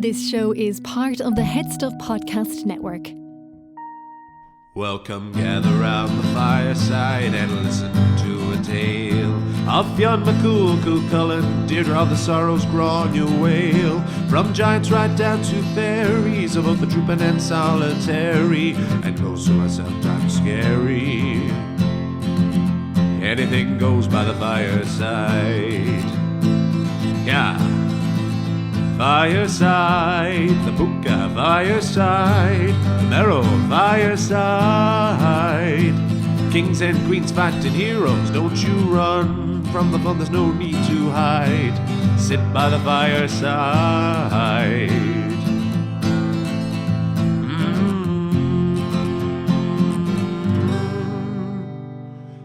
This show is part of the Head Stuff Podcast Network. Welcome, gather round the fireside and listen to a tale of Fionn McCool, Cú Chulainn, Deirdre of the Sorrows, Gráinne Wail. From giants right down to fairies, of both the drooping and solitary, and those who are sometimes scary. Anything goes by the fireside. Yeah. Fireside, the Puka Fireside, the Marrow Fireside. Kings and queens fighting heroes, don't you run from the fun, there's no need to hide. Sit by the fireside.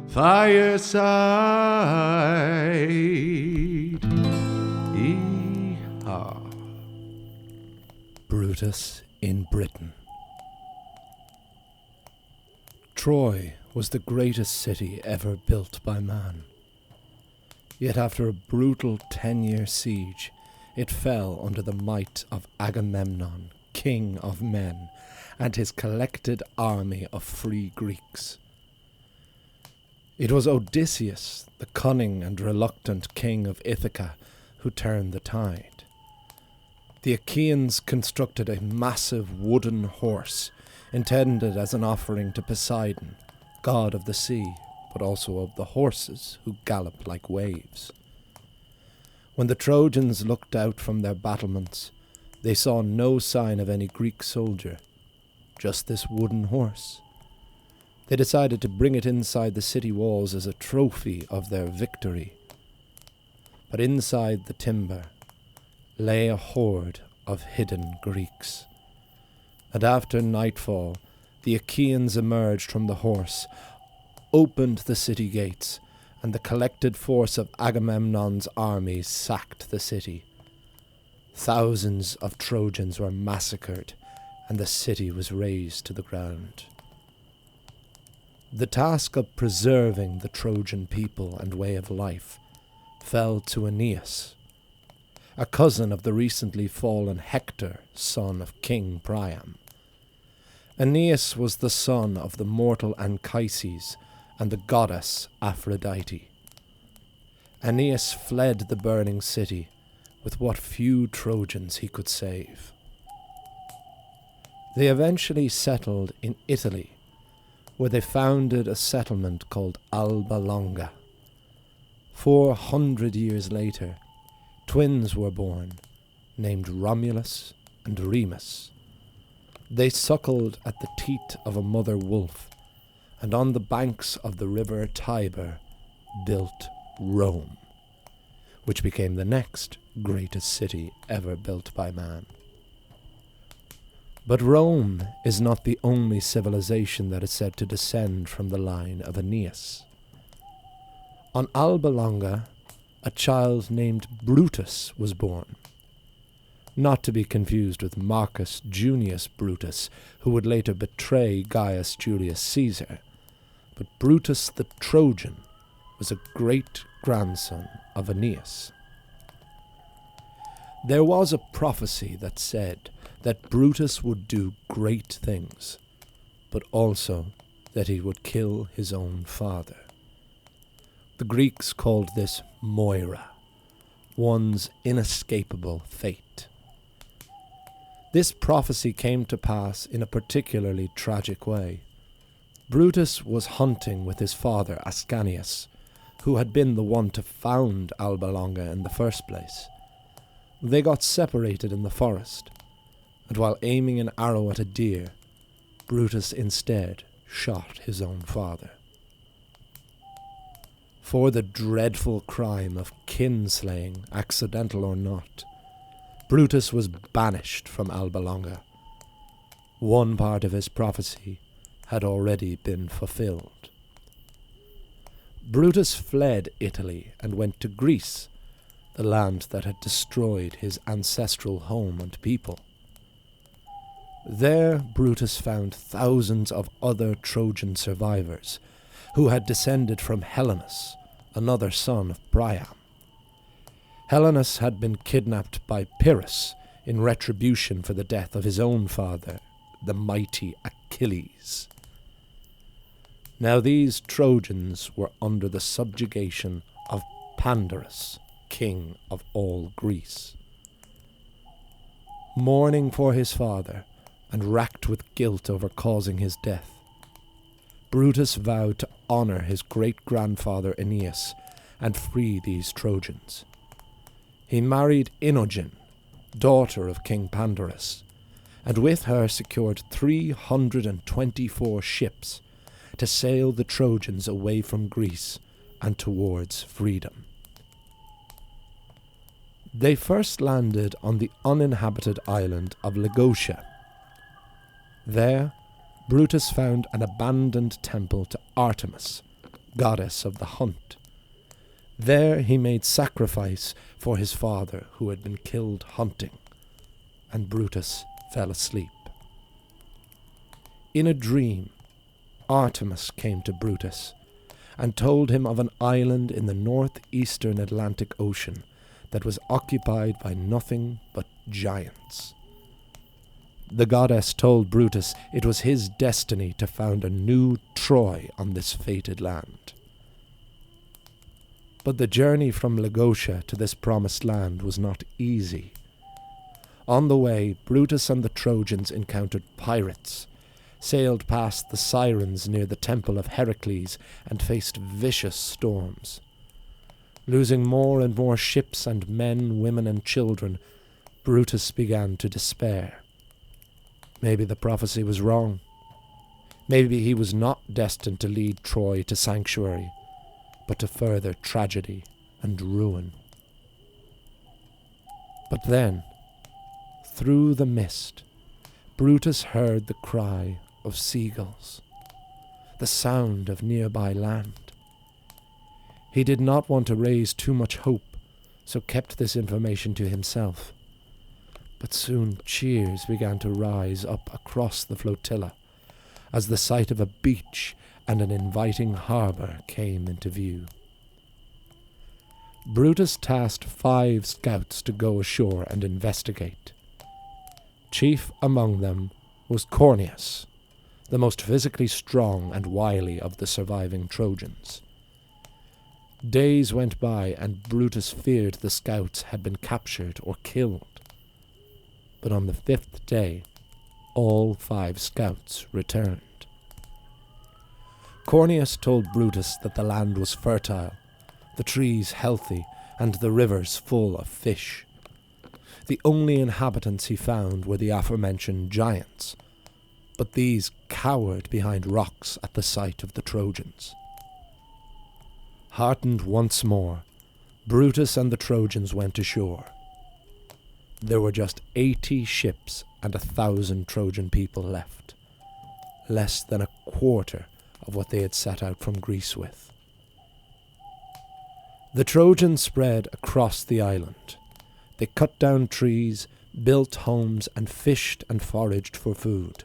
Fireside. Brutus in Britain. Troy was the greatest city ever built by man. Yet after a brutal 10-year siege, it fell under the might of Agamemnon, king of men, and his collected army of free Greeks. It was Odysseus, the cunning and reluctant king of Ithaca, who turned the tide. The Achaeans constructed a massive wooden horse, intended as an offering to Poseidon, god of the sea, but also of the horses who gallop like waves. When the Trojans looked out from their battlements, they saw no sign of any Greek soldier, just this wooden horse. They decided to bring it inside the city walls as a trophy of their victory. But inside the timber lay a horde of hidden Greeks. And after nightfall, the Achaeans emerged from the horse, opened the city gates, and the collected force of Agamemnon's army sacked the city. Thousands of Trojans were massacred, and the city was razed to the ground. The task of preserving the Trojan people and way of life fell to Aeneas, a cousin of the recently fallen Hector, son of King Priam. Aeneas was the son of the mortal Anchises and the goddess Aphrodite. Aeneas fled the burning city with what few Trojans he could save. They eventually settled in Italy, where they founded a settlement called Alba Longa. 400 years later, twins were born, named Romulus and Remus. They suckled at the teat of a mother wolf, and on the banks of the river Tiber built Rome, which became the next greatest city ever built by man. But Rome is not the only civilization that is said to descend from the line of Aeneas. On Alba Longa, a child named Brutus was born, not to be confused with Marcus Junius Brutus, who would later betray Gaius Julius Caesar, but Brutus the Trojan was a great-grandson of Aeneas. There was a prophecy that said that Brutus would do great things, but also that he would kill his own father. The Greeks called this Moira, one's inescapable fate. This prophecy came to pass in a particularly tragic way. Brutus was hunting with his father Ascanius, who had been the one to found Alba Longa in the first place. They got separated in the forest, and while aiming an arrow at a deer, Brutus instead shot his own father. For the dreadful crime of kinslaying, accidental or not, Brutus was banished from Alba Longa. One part of his prophecy had already been fulfilled. Brutus fled Italy and went to Greece, the land that had destroyed his ancestral home and people. There Brutus found thousands of other Trojan survivors who had descended from Helenus, another son of Priam. Helenus had been kidnapped by Pyrrhus in retribution for the death of his own father, the mighty Achilles. Now these Trojans were under the subjugation of Pandarus, king of all Greece. Mourning for his father, and racked with guilt over causing his death, Brutus vowed to honour his great-grandfather Aeneas and free these Trojans. He married Inogen, daughter of King Pandarus, and with her secured 324 ships to sail the Trojans away from Greece and towards freedom. They first landed on the uninhabited island of Lagotia. There, Brutus found an abandoned temple to Artemis, goddess of the hunt. There he made sacrifice for his father, who had been killed hunting, and Brutus fell asleep. In a dream, Artemis came to Brutus and told him of an island in the northeastern Atlantic Ocean that was occupied by nothing but giants. The goddess told Brutus it was his destiny to found a new Troy on this fated land. But the journey from Lagotia to this promised land was not easy. On the way, Brutus and the Trojans encountered pirates, sailed past the Sirens near the temple of Heracles, and faced vicious storms. Losing more and more ships and men, women and children, Brutus began to despair. Maybe the prophecy was wrong. Maybe he was not destined to lead Troy to sanctuary, but to further tragedy and ruin. But then, through the mist, Brutus heard the cry of seagulls, the sound of nearby land. He did not want to raise too much hope, so kept this information to himself. But soon cheers began to rise up across the flotilla, as the sight of a beach and an inviting harbour came into view. Brutus tasked 5 scouts to go ashore and investigate. Chief among them was Aeneas, the most physically strong and wily of the surviving Trojans. Days went by, and Brutus feared the scouts had been captured or killed. But on the 5th day, all 5 scouts returned. Aeneas told Brutus that the land was fertile, the trees healthy, and the rivers full of fish. The only inhabitants he found were the aforementioned giants, but these cowered behind rocks at the sight of the Trojans. Heartened once more, Brutus and the Trojans went ashore. There were just 80 ships and 1,000 Trojan people left, less than a quarter of what they had set out from Greece with. The Trojans spread across the island. They cut down trees, built homes, and fished and foraged for food.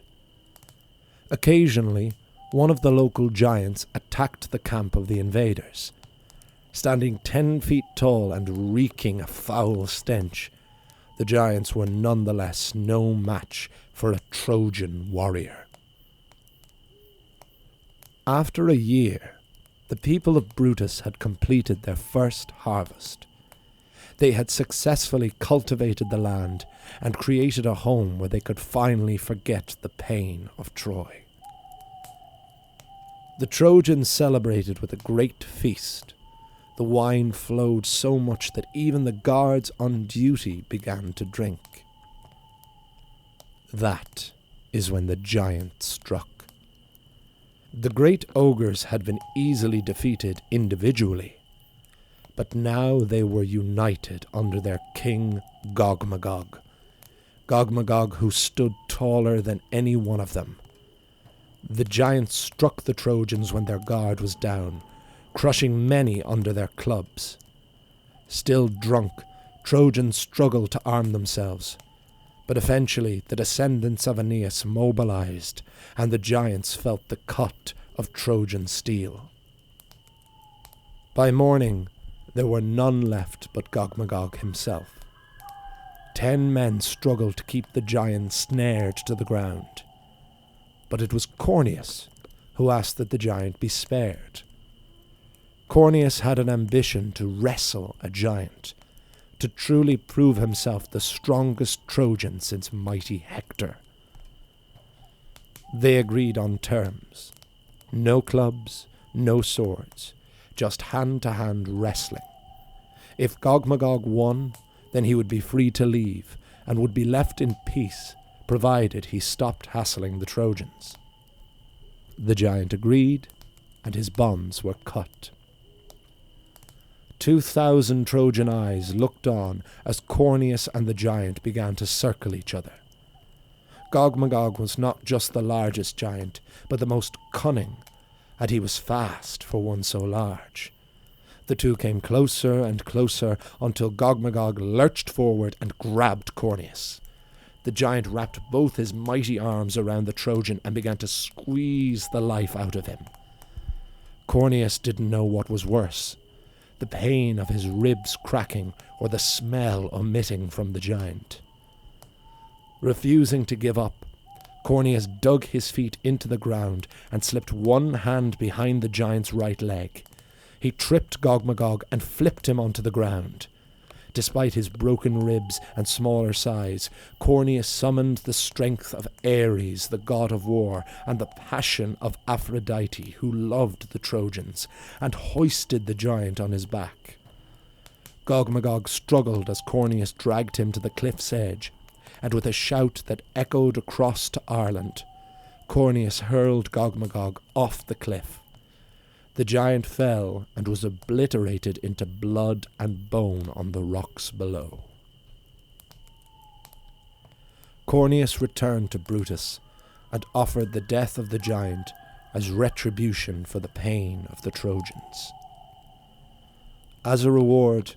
Occasionally, one of the local giants attacked the camp of the invaders. Standing 10 feet tall and reeking a foul stench, the giants were nonetheless no match for a Trojan warrior. After a year, the people of Brutus had completed their first harvest. They had successfully cultivated the land and created a home where they could finally forget the pain of Troy. The Trojans celebrated with a great feast. The wine flowed so much that even the guards on duty began to drink. That is when the giant struck. The great ogres had been easily defeated individually, but now they were united under their king Gog-Magog. Gog-Magog, who stood taller than any one of them. The giants struck the Trojans when their guard was down, crushing many under their clubs. Still drunk, Trojans struggled to arm themselves, but eventually the descendants of Aeneas mobilized, and the giants felt the cut of Trojan steel. By morning, there were none left but Gog-Magog himself. 10 men struggled to keep the giant snared to the ground. But it was Aeneas who asked that the giant be spared. Aeneas had an ambition to wrestle a giant, to truly prove himself the strongest Trojan since mighty Hector. They agreed on terms. No clubs, no swords, just hand-to-hand wrestling. If Gog-Magog won, then he would be free to leave and would be left in peace, provided he stopped hassling the Trojans. The giant agreed, and his bonds were cut. 2,000 Trojan eyes looked on as Aeneas and the giant began to circle each other. Gog-Magog was not just the largest giant, but the most cunning, and he was fast for one so large. The two came closer and closer until Gog-Magog lurched forward and grabbed Aeneas. The giant wrapped both his mighty arms around the Trojan and began to squeeze the life out of him. Aeneas didn't know what was worse, the pain of his ribs cracking or the smell emitting from the giant. Refusing to give up, Aeneas dug his feet into the ground and slipped one hand behind the giant's right leg. He tripped Gog-Magog and flipped him onto the ground. Despite his broken ribs and smaller size, Aeneas summoned the strength of Ares, the god of war, and the passion of Aphrodite, who loved the Trojans, and hoisted the giant on his back. Gog-Magog struggled as Aeneas dragged him to the cliff's edge, and with a shout that echoed across to Ireland, Aeneas hurled Gog-Magog off the cliff. The giant fell and was obliterated into blood and bone on the rocks below. Aeneas returned to Brutus and offered the death of the giant as retribution for the pain of the Trojans. As a reward,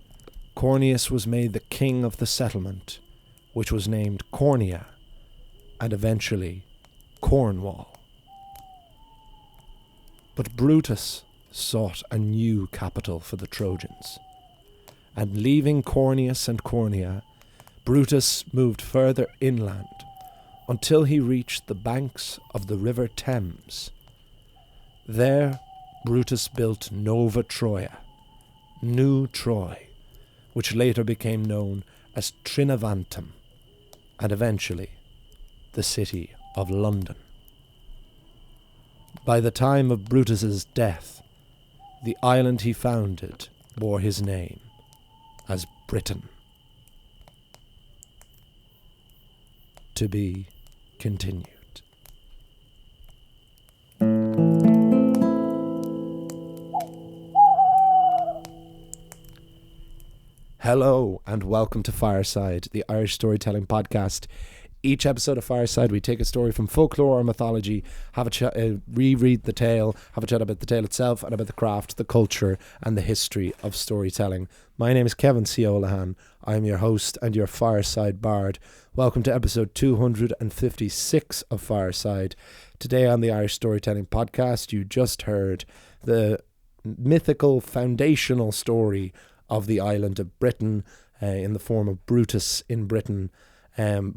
Aeneas was made the king of the settlement, which was named Cornea and eventually Cornwall. But Brutus sought a new capital for the Trojans, and leaving Aeneas and Cornea, Brutus moved further inland until he reached the banks of the river Thames. There, Brutus built Nova Troia, New Troy, which later became known as Trinovantum, and eventually the city of London. By the time of Brutus's death, the island he founded bore his name as Britain. To be continued. Hello and welcome to Fireside, the Irish storytelling podcast. Each episode of Fireside, we take a story from folklore or mythology, have a chat, reread the tale, have a chat about the tale itself and about the craft, the culture and the history of storytelling. My name is Kevin C. O'Lahan. I am your host and your Fireside Bard. Welcome to episode 256 of Fireside. Today on the Irish Storytelling Podcast, you just heard the mythical foundational story of the island of Britain in the form of Brutus in Britain.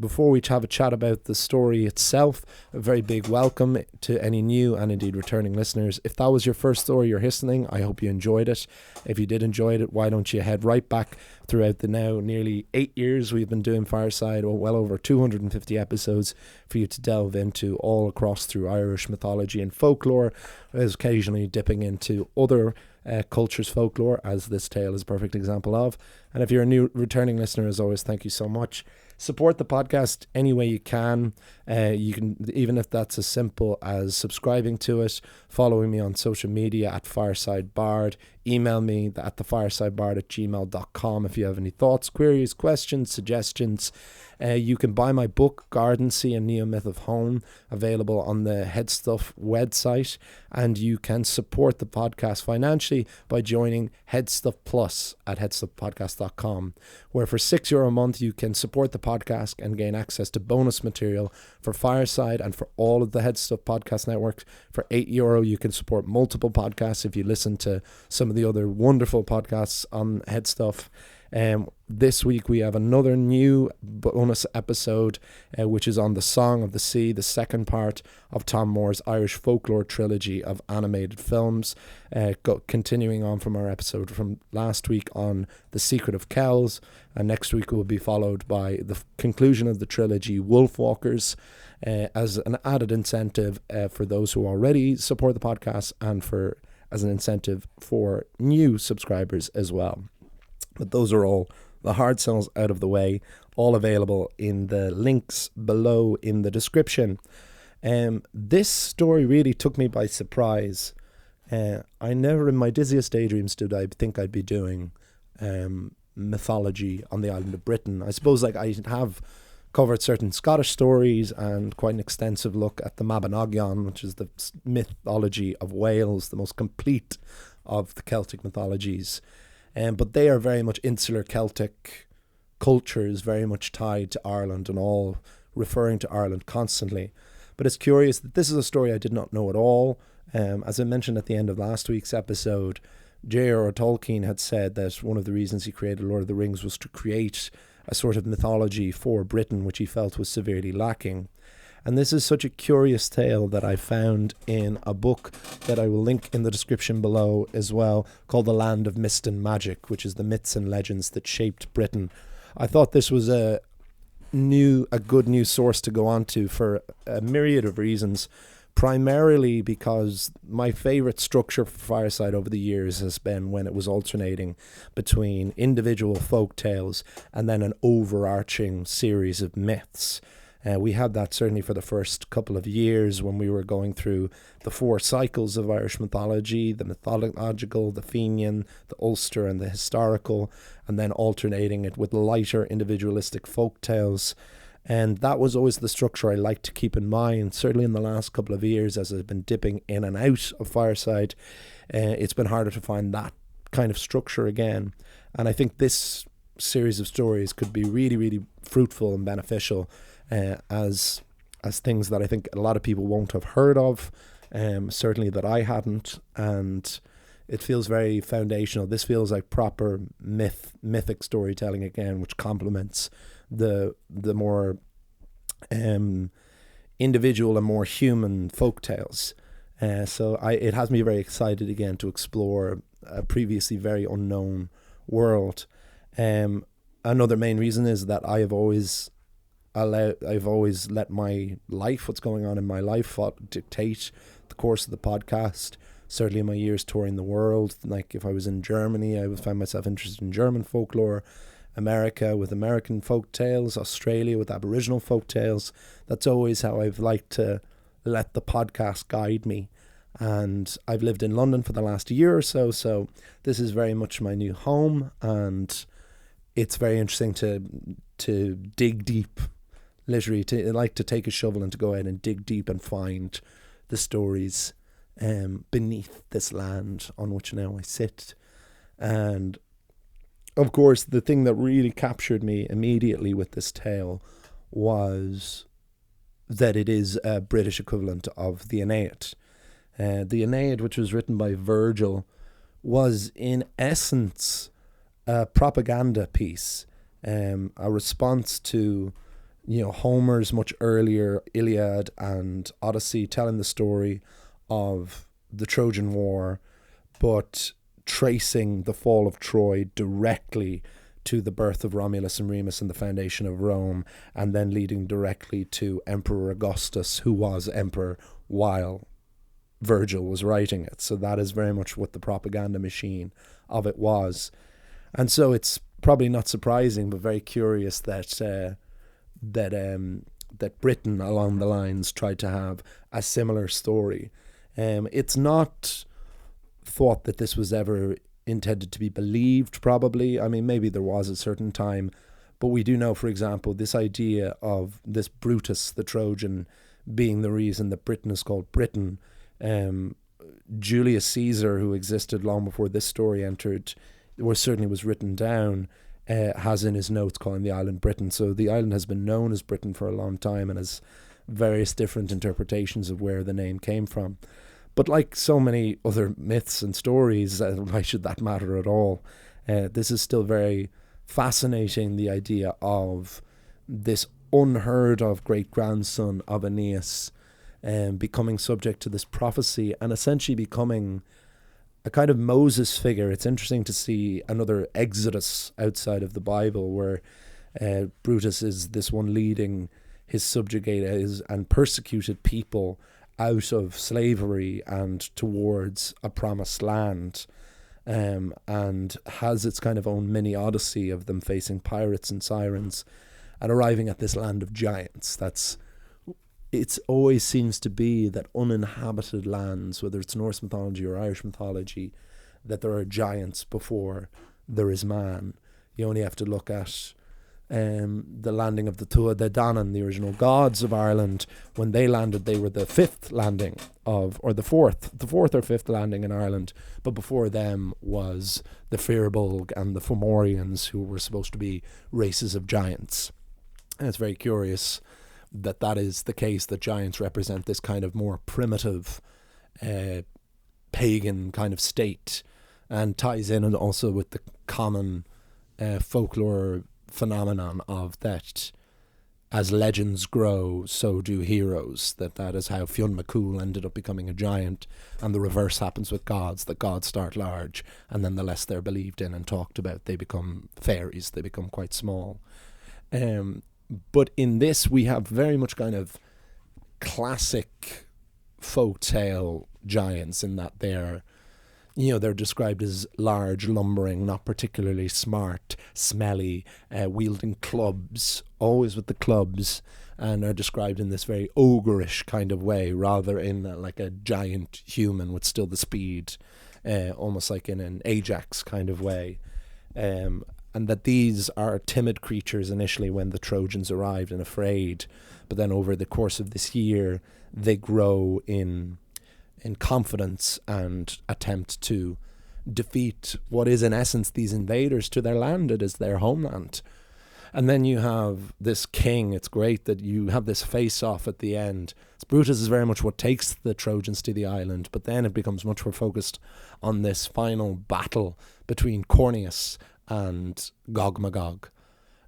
Before we have a chat about the story itself, a very big welcome to any new and indeed returning listeners. If that was your first story you're listening, I hope you enjoyed it. If you did enjoy it, why don't you head right back throughout the now nearly 8 years we've been doing Fireside, or well over 250 episodes for you to delve into all across through Irish mythology and folklore, as occasionally dipping into other culture's folklore, as this tale is a perfect example of. And if you're a new returning listener, as always, thank you so much. Support the podcast any way you can. You can, even if that's as simple as subscribing to it, following me on social media at Fireside Bard, email me at thefiresideBard@gmail.com if you have any thoughts, queries, questions, suggestions. You can buy my book, Gardansea, A Neo-Myth of Home, available on the Headstuff website, and you can support the podcast financially by joining Headstuff Plus at headstuffpodcast.com, where for €6 a month you can support the podcast and gain access to bonus material for Fireside and for all of the Headstuff podcast networks. For €8 you can support multiple podcasts if you listen to some of the other wonderful podcasts on Headstuff. This week we have another new bonus episode, which is on The Song of the Sea, the second part of Tom Moore's Irish folklore trilogy of animated films, continuing on from our episode from last week on The Secret of Kells, and next week will be followed by the conclusion of the trilogy Wolfwalkers, as an added incentive for those who already support the podcast and as an incentive for new subscribers as well. But those are all the hard sells out of the way, all available in the links below in the description. This story really took me by surprise. I never in my dizziest daydreams did I think I'd be doing mythology on the island of Britain. I suppose I have covered certain Scottish stories and quite an extensive look at the Mabinogion, which is the mythology of Wales, the most complete of the Celtic mythologies. But they are very much insular Celtic cultures, very much tied to Ireland and all referring to Ireland constantly. But it's curious that this is a story I did not know at all. As I mentioned at the end of last week's episode, J.R.R. Tolkien had said that one of the reasons he created Lord of the Rings was to create a sort of mythology for Britain, which he felt was severely lacking. And this is such a curious tale that I found in a book that I will link in the description below as well, called The Land of Mist and Magic, which is the myths and legends that shaped Britain. I thought this was a good news source to go on to for a myriad of reasons, primarily because my favourite structure for Fireside over the years has been when it was alternating between individual folk tales and then an overarching series of myths. We had that certainly for the first couple of years when we were going through the 4 cycles of Irish mythology, the mythological, the Fenian, the Ulster and the historical, and then alternating it with lighter individualistic folk tales. And that was always the structure I liked to keep in mind. Certainly in the last couple of years, as I've been dipping in and out of Fireside, it's been harder to find that kind of structure again. And I think this series of stories could be really, really fruitful and beneficial as things that I think a lot of people won't have heard of, certainly that I hadn't, and it feels very foundational. This feels like proper mythic storytelling again, which complements the more individual and more human folk tales. So it has me very excited again to explore a previously very unknown world. Another main reason is that I've always let my life, what's going on in my life, dictate the course of the podcast. Certainly in my years touring the world, like if I was in Germany, I would find myself interested in German folklore, America with American folk tales, Australia with Aboriginal folk tales. That's always how I've liked to let the podcast guide me. And I've lived in London for the last year or so, so this is very much my new home, and it's very interesting to dig deep. Literally, to take a shovel and to go ahead and dig deep and find the stories beneath this land on which now I sit. And of course, the thing that really captured me immediately with this tale was that it is a British equivalent of the Aeneid. The Aeneid, which was written by Virgil, was in essence a propaganda piece, a response to Homer's much earlier Iliad and Odyssey, telling the story of the Trojan War, but tracing the fall of Troy directly to the birth of Romulus and Remus and the foundation of Rome, and then leading directly to Emperor Augustus, who was emperor while Virgil was writing it. So that is very much what the propaganda machine of it was. And so it's probably not surprising, but very curious that Britain along the lines tried to have a similar story. It's not thought that this was ever intended to be believed, probably. I mean, maybe there was a certain time, but we do know, for example, this idea of this Brutus, the Trojan, being the reason that Britain is called Britain. Julius Caesar, who existed long before this story entered, or certainly was written down, has in his notes calling the island Britain. So the island has been known as Britain for a long time and has various different interpretations of where the name came from. But like so many other myths and stories, why should that matter at all? This is still very fascinating, the idea of this unheard of great-grandson of Aeneas becoming subject to this prophecy and essentially becoming a kind of Moses figure. It's interesting to see another Exodus outside of the Bible where Brutus is this one leading his subjugated and persecuted people out of slavery and towards a promised land, and has its kind of own mini odyssey of them facing pirates and sirens and arriving at this land of giants. It always seems to be that uninhabited lands, whether it's Norse mythology or Irish mythology, that there are giants before there is man. You only have to look at the landing of the Tuatha De Danann, the original gods of Ireland. When they landed, they were the fifth landing or the fourth or fifth landing in Ireland. But before them was the Firbolg and the Fomorians, who were supposed to be races of giants. And it's very curious that is the case, that giants represent this kind of more primitive pagan kind of state, and ties in and also with the common folklore phenomenon of that as legends grow, so do heroes. That is how Fionn McCool ended up becoming a giant, and the reverse happens with gods, that gods start large, and then the less they're believed in and talked about, they become fairies, they become quite small. But in this, we have very much kind of classic folktale giants, in that they're described as large, lumbering, not particularly smart, smelly, wielding clubs, always with the clubs, and are described in this very ogreish kind of way, rather in like a giant human with still the speed, almost like in an Ajax kind of way. And that these are timid creatures initially when the Trojans arrived and afraid, but then over the course of this year, they grow in confidence and attempt to defeat what is in essence these invaders to their land. It is their homeland. And then you have this king. It's great that you have this face-off at the end. Brutus is very much what takes the Trojans to the island, but then it becomes much more focused on this final battle between Corneus and Gog Magog.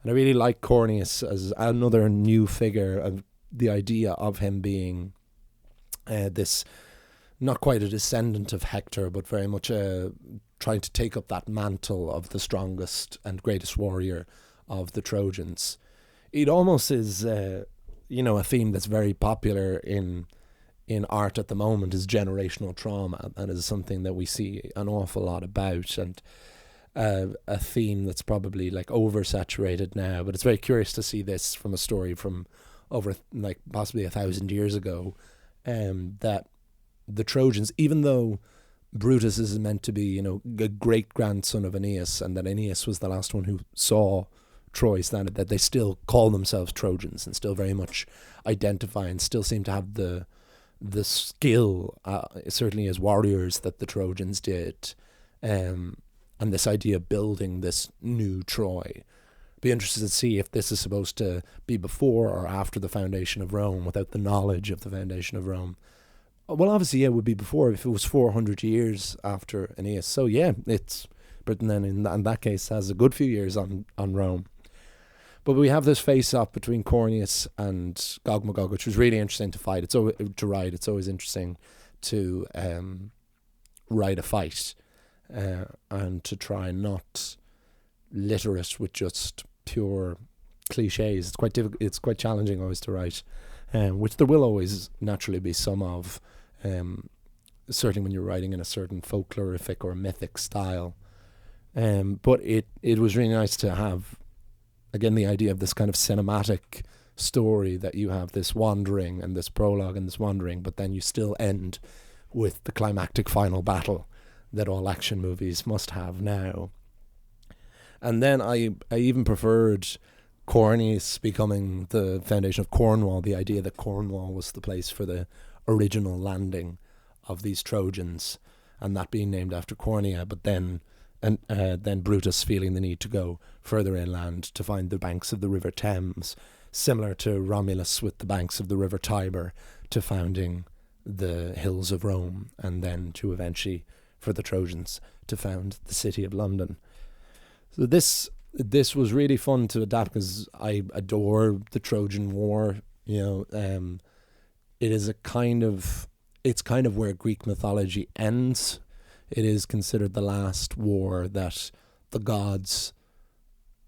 And I really like Corneus as another new figure, of the idea of him being this, not quite a descendant of Hector, but very much trying to take up that mantle of the strongest and greatest warrior of the Trojans. It almost is a theme that's very popular in art at the moment, is generational trauma, and is something that we see an awful lot about, and a theme that's probably like oversaturated now. But it's very curious to see this from a story from over like possibly 1,000 years ago, that the Trojans, even though Brutus is meant to be a great grandson of Aeneas, and that Aeneas was the last one who saw Troy standard, that they still call themselves Trojans and still very much identify and still seem to have the skill, certainly as warriors, that the Trojans did, and this idea of building this new Troy. Be interested to see if this is supposed to be before or after the foundation of Rome, without the knowledge of the foundation of Rome. Well, obviously, it would be before, if it was 400 years after Aeneas. So yeah, it's Britain then in that case has a good few years on Rome. But we have this face-off between Corneus and Gog Magog, which was really interesting to fight. It's always interesting to write a fight, and to try not litter it with just pure cliches. It's quite difficult. It's quite challenging always to write, which there will always naturally be some of, certainly when you're writing in a certain folklorific or mythic style. But it was really nice to have, again, the idea of this kind of cinematic story, that you have this wandering and this prologue and this wandering, but then you still end with the climactic final battle that all action movies must have now. And then I even preferred Corneus becoming the foundation of Cornwall, the idea that Cornwall was the place for the original landing of these Trojans, and that being named after Cornea, but then Brutus feeling the need to go further inland to find the banks of the River Thames, similar to Romulus with the banks of the River Tiber, to founding the hills of Rome, and then to eventually, for the Trojans, to found the city of London. So this this was really fun to adapt because I adore the Trojan War. It is it's kind of where Greek mythology ends. It is considered the last war that the gods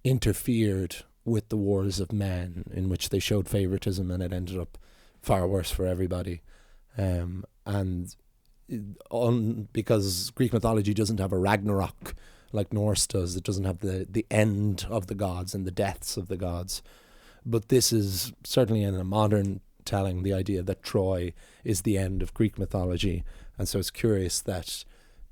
interfered with the wars of men, in which they showed favoritism, and it ended up far worse for everybody. Because Greek mythology doesn't have a Ragnarok like Norse does. It doesn't have the end of the gods and the deaths of the gods. But this is certainly in a modern telling the idea that Troy is the end of Greek mythology. And so it's curious that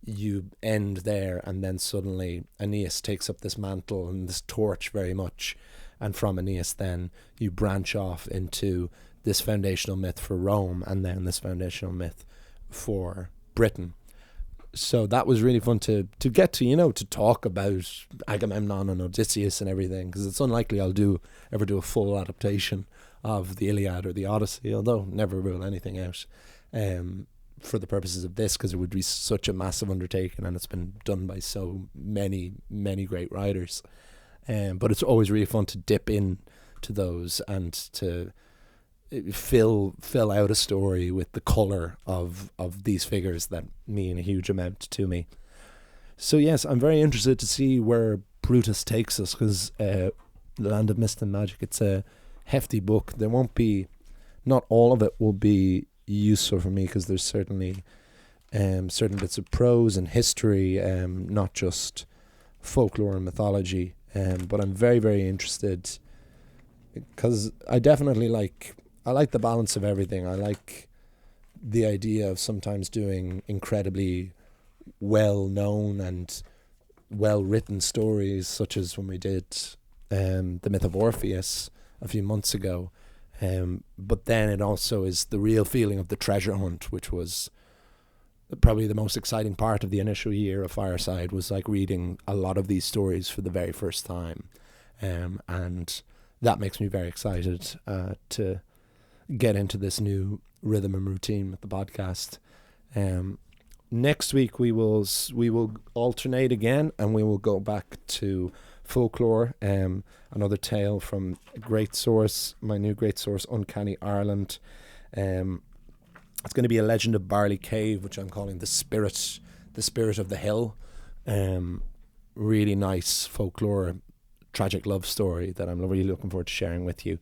you end there and then suddenly Aeneas takes up this mantle and this torch very much. And from Aeneas then you branch off into this foundational myth for Rome and then this foundational myth for Britain. So that was really fun to get to, to talk about Agamemnon and Odysseus and everything, because it's unlikely I'll ever do a full adaptation of the Iliad or the Odyssey, although never rule anything out for the purposes of this, because it would be such a massive undertaking and it's been done by so many, many great writers. But it's always really fun to dip in to those and to fill out a story with the colour of these figures that mean a huge amount to me. So yes, I'm very interested to see where Brutus takes us, because The Land of Mist and Magic, it's a hefty book. There won't be, not all of it will be useful for me, because there's certainly certain bits of prose and history, not just folklore and mythology, but I'm very, very interested, because I definitely I like the balance of everything. I like the idea of sometimes doing incredibly well-known and well-written stories, such as when we did The Myth of Orpheus a few months ago. But then it also is the real feeling of the treasure hunt, which was probably the most exciting part of the initial year of Fireside, was reading a lot of these stories for the very first time. And that makes me very excited to get into this new rhythm and routine with the podcast. Next week we will alternate again, and we will go back to folklore. Another tale from a great source, my new great source, Uncanny Ireland. It's going to be a Legend of Barley Cave, which I'm calling the spirit of the hill. Really nice folklore, tragic love story that I'm really looking forward to sharing with you.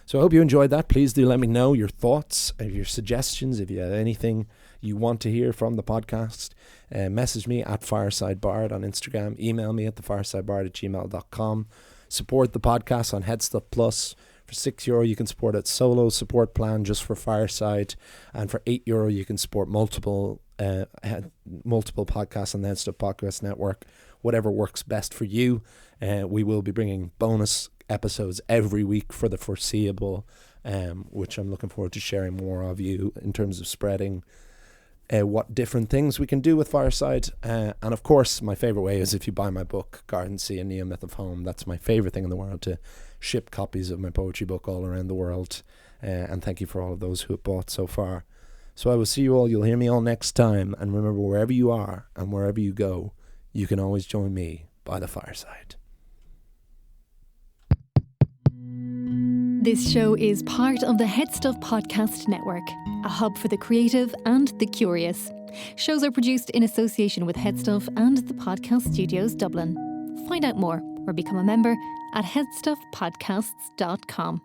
So I hope you enjoyed that. Please do let me know your thoughts, your suggestions, if you have anything you want to hear from the podcast. Message me at FiresideBard on Instagram. Email me at thefiresidebard@gmail.com. Support the podcast on Headstuff Plus. For €6, you can support a solo support plan just for Fireside. And for €8, you can support multiple podcasts on the Headstuff Podcast Network. Whatever works best for you. We will be bringing bonus episodes every week for the foreseeable, which I'm looking forward to sharing more of you in terms of spreading what different things we can do with Fireside. And of course, my favourite way is if you buy my book, Garden Sea, A Neo-Myth of Home. That's my favourite thing in the world, to ship copies of my poetry book all around the world. And thank you for all of those who have bought so far. So I will see you all. You'll hear me all next time. And remember, wherever you are and wherever you go, you can always join me by the fireside. This show is part of the Headstuff Podcast Network, a hub for the creative and the curious. Shows are produced in association with Headstuff and the Podcast Studios Dublin. Find out more or become a member at headstuffpodcasts.com.